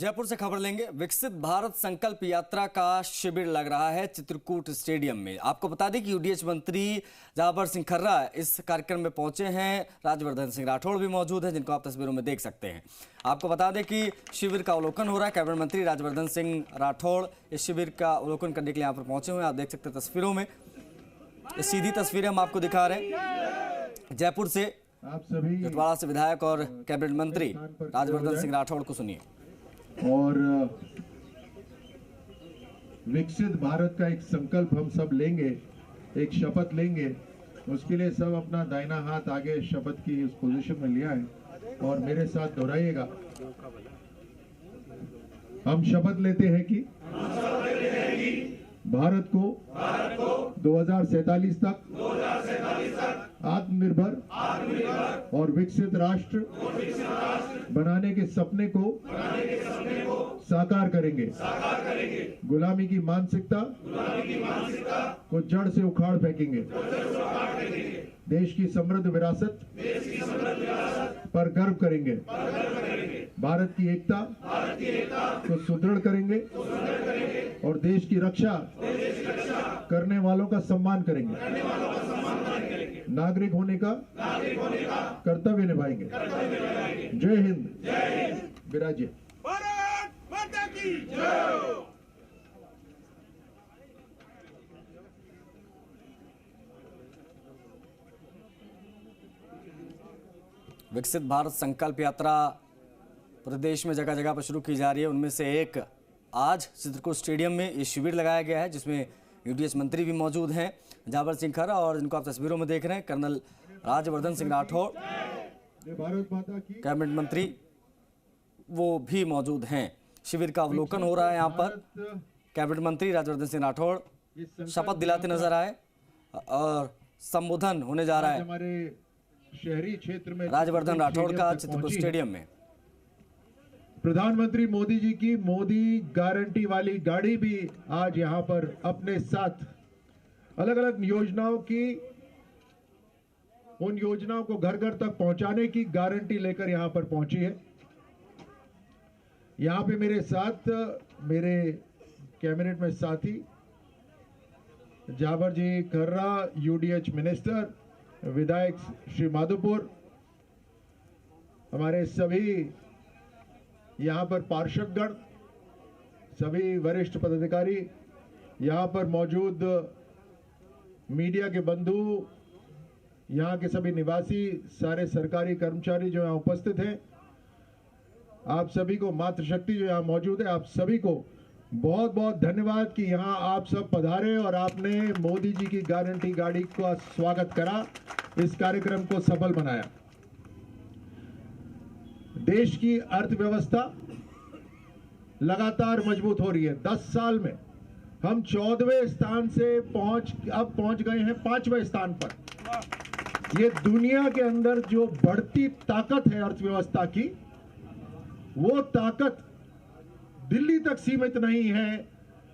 जयपुर से खबर लेंगे। विकसित भारत संकल्प यात्रा का शिविर लग रहा है चित्रकूट स्टेडियम में। आपको बता दें कि यूडीएच मंत्री जाबर सिंह खर्रा इस कार्यक्रम में पहुंचे हैं। राज्यवर्धन सिंह राठौड़ भी मौजूद हैं, जिनको आप तस्वीरों में देख सकते हैं। आपको बता दें कि शिविर का अवलोकन हो रहा है। कैबिनेट मंत्री राज्यवर्धन सिंह राठौड़ इस शिविर का अवलोकन करने के लिए यहाँ पर पहुंचे हुए हैं। आप देख सकते हैं तस्वीरों में, सीधी तस्वीरें हम आपको दिखा रहे हैं। जयपुर से आप सभी जटवाड़ा से विधायक और कैबिनेट मंत्री राज्यवर्धन सिंह राठौड़ को सुनिए। और विकसित भारत का एक संकल्प हम सब लेंगे, एक शपथ लेंगे। उसके लिए सब अपना दाहिना हाथ आगे शपथ की उस पोजीशन में लिया है और मेरे साथ दोहराइएगा। हम शपथ लेते हैं कि भारत को 2047 तक आत्मनिर्भर और विकसित राष्ट्र बनाने के सपने को साकार करेंगे। गुलामी की मानसिकता को जड़ से उखाड़ फेंकेंगे। देश की समृद्ध विरासत पर गर्व करेंगे। भारत की एकता को सुदृढ़ करेंगे और देश की रक्षा करने वालों का सम्मान करेंगे। नागरिक होने का कर्तव्य निभाएंगे। जय हिंद, विराजिए। भारत माता की जय। विकसित भारत संकल्प यात्रा प्रदेश में जगह जगह पर शुरू की जा रही है। उनमें से एक आज चित्रकूट स्टेडियम में ये शिविर लगाया गया है, जिसमें यूडीएच मंत्री भी मौजूद हैं, जाबर सिंह खर्रा, और जिनको आप तस्वीरों में देख रहे हैं कर्नल राज्यवर्धन सिंह राठौड़, कैबिनेट मंत्री, वो भी मौजूद हैं। शिविर का अवलोकन हो रहा है। यहाँ पर कैबिनेट मंत्री राज्यवर्धन सिंह राठौड़ शपथ दिलाते नजर आए और संबोधन होने जा रहा है हमारे शहरी क्षेत्र में राज्यवर्धन राठौड़ का चित्रकूट स्टेडियम में। प्रधानमंत्री मोदी जी की मोदी गारंटी वाली गाड़ी भी आज यहाँ पर अपने साथ अलग अलग योजनाओं की, उन योजनाओं को घर घर तक पहुंचाने की गारंटी लेकर यहाँ पर पहुंची है। यहाँ पे मेरे साथ मेरे कैबिनेट में साथी जाबर जी खर्रा, यूडीएच मिनिस्टर, विधायक श्री माधोपुर, हमारे सभी यहाँ पर पार्षदगण, सभी वरिष्ठ पदाधिकारी, यहाँ पर मौजूद मीडिया के बंधु, यहाँ के सभी निवासी, सारे सरकारी कर्मचारी जो यहाँ उपस्थित हैं, आप सभी को, मातृशक्ति जो यहाँ मौजूद है, आप सभी को बहुत बहुत धन्यवाद कि यहाँ आप सब पधारे और आपने मोदी जी की गारंटी गाड़ी का स्वागत करा, इस कार्यक्रम को सफल बनाया। देश की अर्थव्यवस्था लगातार मजबूत हो रही है। 10 साल में हम 14वें स्थान से अब पहुंच गए हैं 5वें स्थान पर। ये दुनिया के अंदर जो बढ़ती ताकत है अर्थव्यवस्था की, वो ताकत दिल्ली तक सीमित नहीं है,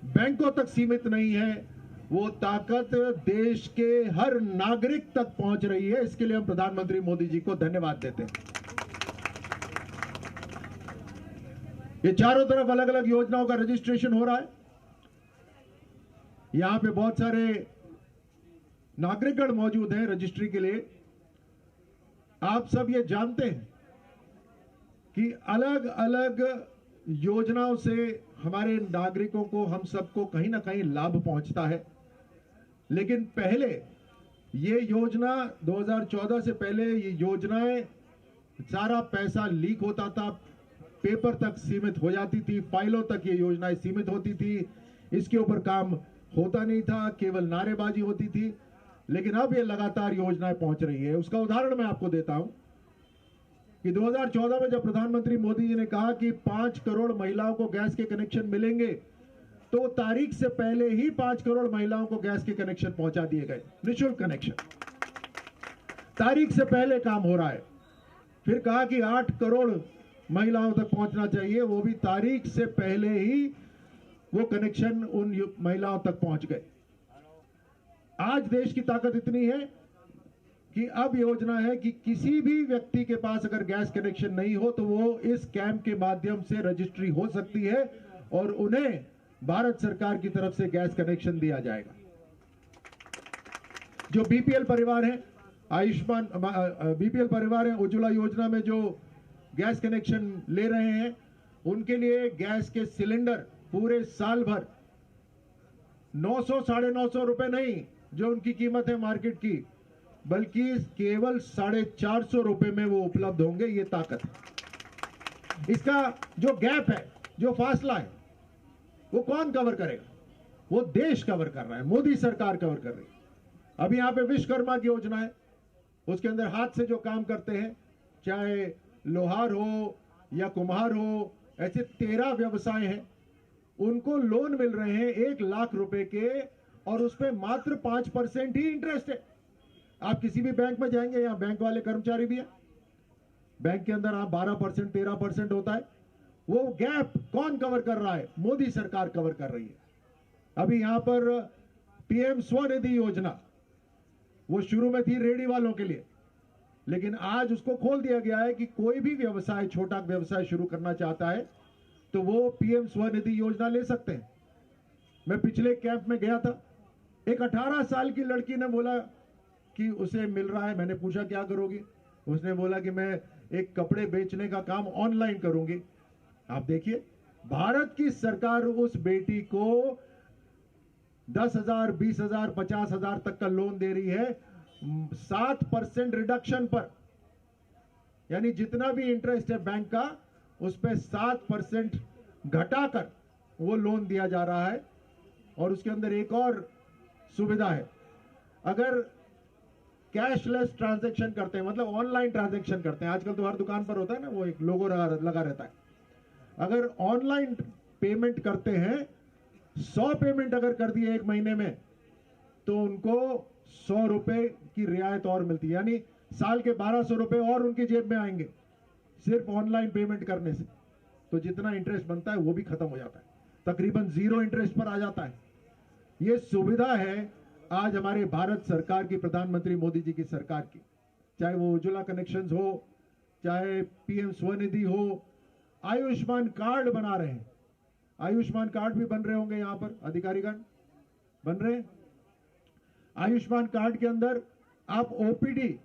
बैंकों तक सीमित नहीं है, वो ताकत देश के हर नागरिक तक पहुंच रही है। इसके लिए हम प्रधानमंत्री मोदी जी को धन्यवाद देते हैं। ये चारों तरफ अलग अलग योजनाओं का रजिस्ट्रेशन हो रहा है। यहां पे बहुत सारे नागरिकगण मौजूद हैं रजिस्ट्री के लिए। आप सब ये जानते हैं कि अलग अलग योजनाओं से हमारे नागरिकों को, हम सबको कहीं ना कहीं लाभ पहुंचता है। लेकिन पहले ये योजना 2014 से पहले ये योजनाएं, सारा पैसा लीक होता था, पेपर तक सीमित हो जाती थी, फाइलों तक ये योजनाएं सीमित होती थी, इसके ऊपर काम होता नहीं था, केवल नारेबाजी होती थी। लेकिन अब ये लगातार योजनाएं पहुंच रही है। उसका उदाहरण मैं आपको देता हूं कि 2014 में जब प्रधानमंत्री मोदी जी ने कहा कि 5 करोड़ महिलाओं को गैस के कनेक्शन मिलेंगे, तो तारीख से पहले ही 5 करोड़ महिलाओं को गैस के कनेक्शन पहुंचा दिए गए, निःशुल्क कनेक्शन। तारीख से पहले काम हो रहा है। फिर कहा कि 8 करोड़ महिलाओं तक पहुंचना चाहिए, वो भी तारीख से पहले ही वो कनेक्शन उन महिलाओं तक पहुंच गए। आज देश की ताकत इतनी है कि अब योजना है कि किसी भी व्यक्ति के पास अगर गैस कनेक्शन नहीं हो तो वो इस कैंप के माध्यम से रजिस्ट्री हो सकती है और उन्हें भारत सरकार की तरफ से गैस कनेक्शन दिया जाएगा। जो बीपीएल परिवार हैं, आयुष्मान बीपीएल परिवार हैं, उज्ज्वला योजना में जो गैस कनेक्शन ले रहे हैं, उनके लिए गैस के सिलेंडर पूरे साल भर 900 950 रुपए नहीं जो उनकी कीमत है मार्केट की, बल्कि केवल 450 रुपए में वो उपलब्ध होंगे। ये ताकत है। इसका जो गैप है, जो फासला है, वो कौन कवर करेगा? वो देश कवर कर रहा है, मोदी सरकार कवर कर रही है। अभी यहां पे विश्वकर्मा की योजना है, उसके अंदर हाथ से जो काम करते हैं, चाहे लोहार हो या कुम्हार हो, ऐसे 13 व्यवसाय हैं, उनको लोन मिल रहे हैं 1 लाख रुपए के, और उसमें मात्र 5% ही इंटरेस्ट है। आप किसी भी बैंक में जाएंगे, यहां बैंक वाले कर्मचारी भी हैं, बैंक के अंदर आप 12% 13% होता है। वो गैप कौन कवर कर रहा है? मोदी सरकार कवर कर रही है। अभी यहां पर पीएम स्वनिधि योजना, वो शुरू में थी रेडी वालों के लिए, लेकिन आज उसको खोल दिया गया है कि कोई भी व्यवसाय, छोटा व्यवसाय शुरू करना चाहता है तो वो पीएम स्वनिधि योजना ले सकते हैं। मैं पिछले कैंप में गया था, एक 18 साल की लड़की ने बोला कि उसे मिल रहा है। मैंने पूछा क्या करोगी? उसने बोला कि मैं एक कपड़े बेचने का काम ऑनलाइन करूंगी। आप देखिए, भारत की सरकार उस बेटी को 10,000, 20,000, 50,000 तक का लोन दे रही है 7% रिडक्शन पर, यानी जितना भी इंटरेस्ट है बैंक का, उस पर 7% घटाकर वो लोन दिया जा रहा है। और उसके अंदर एक और सुविधा है, अगर कैशलेस ट्रांजैक्शन करते हैं, मतलब ऑनलाइन ट्रांजैक्शन करते हैं, आजकल तो हर दुकान पर होता है ना, वो एक लोगो लगा रहता है। अगर ऑनलाइन पेमेंट करते हैं, 100 पेमेंट अगर कर दिए एक महीने में, तो उनको 100 रुपए की रियायत और मिलती है, यानी साल के 1200 रुपए और उनकी जेब में आएंगे सिर्फ ऑनलाइन पेमेंट करने से। तो जितना इंटरेस्ट बनता है वो भी खत्म हो जाता है, तकरीबन 0 इंटरेस्ट पर आ जाता है। ये सुविधा है आज हमारे भारत सरकार की, प्रधानमंत्री मोदी जी की सरकार की, चाहे वो उज्ज्वला कनेक्शंस हो, चाहे पीएम स्वनिधि हो, आयुष्मान कार्ड बना रहे हैं। आयुष्मान कार्ड भी बन रहे होंगे, यहां पर अधिकारीगण बन रहे हैं। आयुष्मान कार्ड के अंदर आप ओपीडी,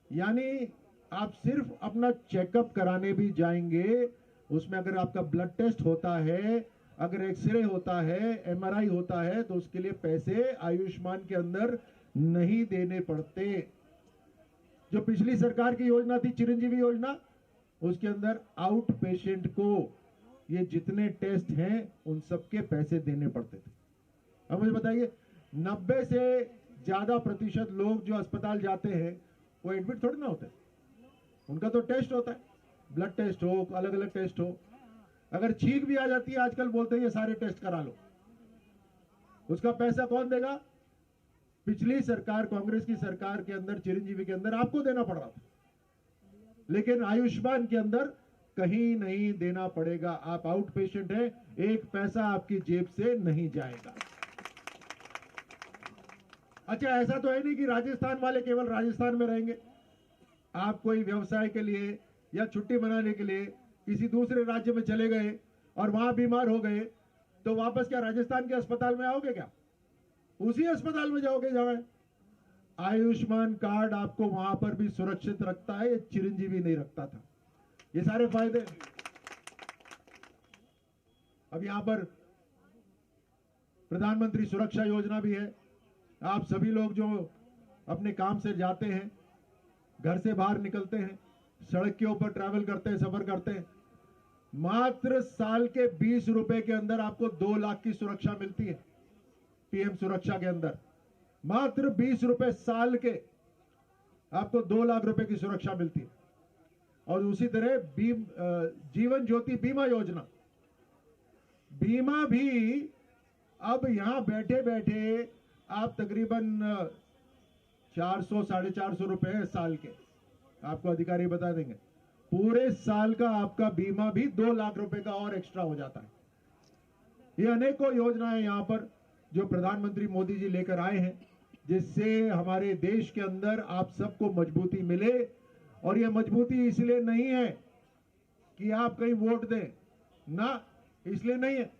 यानी आप सिर्फ अपना चेकअप कराने भी जाएंगे, उसमें अगर आपका ब्लड टेस्ट होता है, अगर एक्सरे होता है, एमआरआई होता है, तो उसके लिए पैसे आयुष्मान के अंदर नहीं देने पड़ते। जो पिछली सरकार की योजना थी, चिरंजीवी योजना, उसके अंदर आउट पेशेंट को ये जितने टेस्ट हैं उन सबके पैसे देने पड़ते थे। अब मुझे बताइए, 90 से ज्यादा प्रतिशत लोग जो अस्पताल जाते हैं वो एडमिट थोड़ी ना होते, उनका तो टेस्ट होता है, ब्लड टेस्ट हो, अलग अलग टेस्ट हो। अगर छींक भी आ जाती है, आजकल बोलते हैं ये सारे टेस्ट करा लो, उसका पैसा कौन देगा? पिछली सरकार, कांग्रेस की सरकार के अंदर, चिरंजीवी के अंदर आपको देना पड़ रहा था, लेकिन आयुष्मान के अंदर कहीं नहीं देना पड़ेगा। आप आउट पेशेंट है, एक पैसा आपकी जेब से नहीं जाएगा। अच्छा, ऐसा तो है नहीं कि राजस्थान वाले केवल राजस्थान में रहेंगे। आप कोई व्यवसाय के लिए या छुट्टी मनाने के लिए किसी दूसरे राज्य में चले गए और वहां बीमार हो गए, तो वापस क्या राजस्थान के अस्पताल में आओगे? क्या उसी अस्पताल में जाओगे जहां आयुष्मान कार्ड आपको वहां पर भी सुरक्षित रखता है, ये चिरंजीवी नहीं रखता था। ये सारे फायदे। अब यहां पर प्रधानमंत्री सुरक्षा योजना भी है। आप सभी लोग जो अपने काम से जाते हैं, घर से बाहर निकलते हैं, सड़क के ऊपर ट्रैवल करते हैं, सफर करते हैं, मात्र साल के 20 रुपए के अंदर आपको 2 लाख की सुरक्षा मिलती है। पीएम सुरक्षा के अंदर मात्र 20 रुपए साल के आपको 2 लाख रुपए की सुरक्षा मिलती है। और उसी तरह जीवन ज्योति बीमा योजना, बीमा भी अब यहां बैठे बैठे आप तकरीबन 400 450 रुपए साल के, आपको अधिकारी बता देंगे, पूरे साल का आपका बीमा भी 2 लाख रुपए का और एक्स्ट्रा हो जाता है। ये अनेकों योजनाएं यहां पर जो प्रधानमंत्री मोदी जी लेकर आए हैं, जिससे हमारे देश के अंदर आप सबको मजबूती मिले। और ये मजबूती इसलिए नहीं है कि आप कहीं वोट दें, ना, इसलिए नहीं है।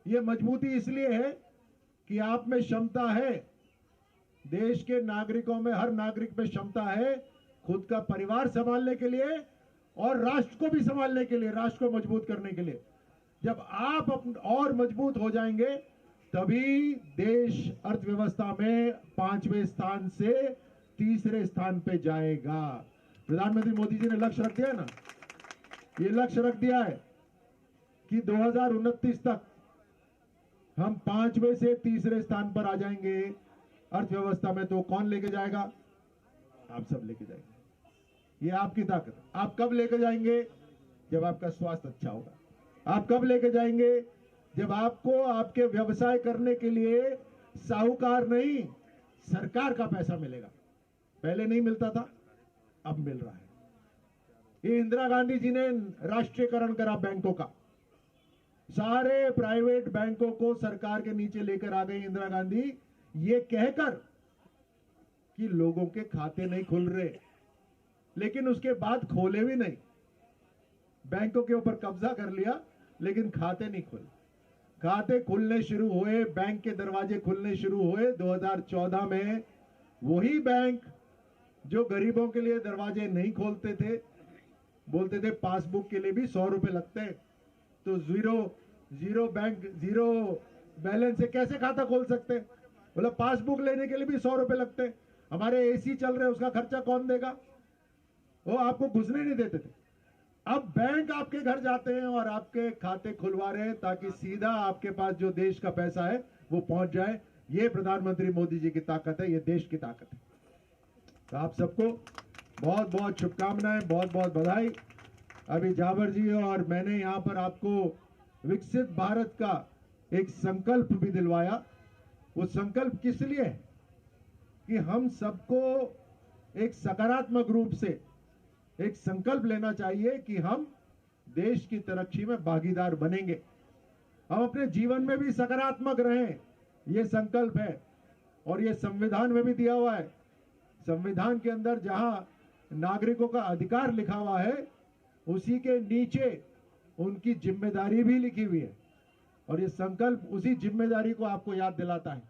ये मजबूती इसलिए है कि आप में क्षमता है, देश के नागरिकों में, हर नागरिक में क्षमता है खुद का परिवार संभालने के लिए और राष्ट्र को भी संभालने के लिए, राष्ट्र को मजबूत करने के लिए। जब आप और मजबूत हो जाएंगे तभी देश अर्थव्यवस्था में 5वें स्थान से 3रे स्थान पे जाएगा। प्रधानमंत्री मोदी जी ने लक्ष्य रख दिया ना, ये लक्ष्य रख दिया है कि 2029 तक हम 5वें से 3रे स्थान पर आ जाएंगे अर्थव्यवस्था में। तो कौन लेके जाएगा? आप सब लेके जाएंगे। ये आपकी ताकत है। आप कब लेके जाएंगे? जब आपका स्वास्थ्य अच्छा होगा। आप कब लेके जाएंगे? जब आपको आपके व्यवसाय करने के लिए साहूकार नहीं, सरकार का पैसा मिलेगा। पहले नहीं मिलता था, अब मिल रहा है। ये इंदिरा गांधी जी ने राष्ट्रीयकरण करा बैंकों का। सारे प्राइवेट बैंकों को सरकार के नीचे लेकर आ गई इंदिरा गांधी, ये कहकर कि लोगों के खाते नहीं खुल रहे, लेकिन उसके बाद खोले भी नहीं। बैंकों के ऊपर कब्जा कर लिया लेकिन खाते नहीं खुले। खाते खुलने शुरू हुए, बैंक के दरवाजे खुलने शुरू हुए 2014 में। वही बैंक जो गरीबों के लिए दरवाजे नहीं खोलते थे, बोलते थे पासबुक के लिए भी 100 रुपए लगते हैं, तो जीरो बैलेंस से कैसे खाता खोल सकते हैं? बोला पासबुक लेने के लिए भी 100 रुपए लगते हैं। हमारे एसी चल रहे, उसका खर्चा कौन देगा? वो आपको घुसने नहीं देते थे। अब बैंक आपके घर जाते हैं और आपके खाते खुलवा रहे हैं ताकि सीधा आपके पास जो देश का पैसा है वो पहुंच जाए। ये प्रधानमंत्री मोदी जी की ताकत है, ये देश की ताकत है। तो आप सबको बहुत बहुत शुभकामनाएं, बहुत बहुत बधाई। अभी जावर जी और मैंने यहाँ पर आपको विकसित भारत का एक संकल्प भी दिलवाया। वो संकल्प किस लिए है कि हम सबको एक सकारात्मक रूप से एक संकल्प लेना चाहिए कि हम देश की तरक्की में भागीदार बनेंगे, हम अपने जीवन में भी सकारात्मक रहें, ये संकल्प है। और ये संविधान में भी दिया हुआ है। संविधान के अंदर जहां नागरिकों का अधिकार लिखा हुआ है, उसी के नीचे उनकी जिम्मेदारी भी लिखी हुई है। और ये संकल्प उसी जिम्मेदारी को आपको याद दिलाता है।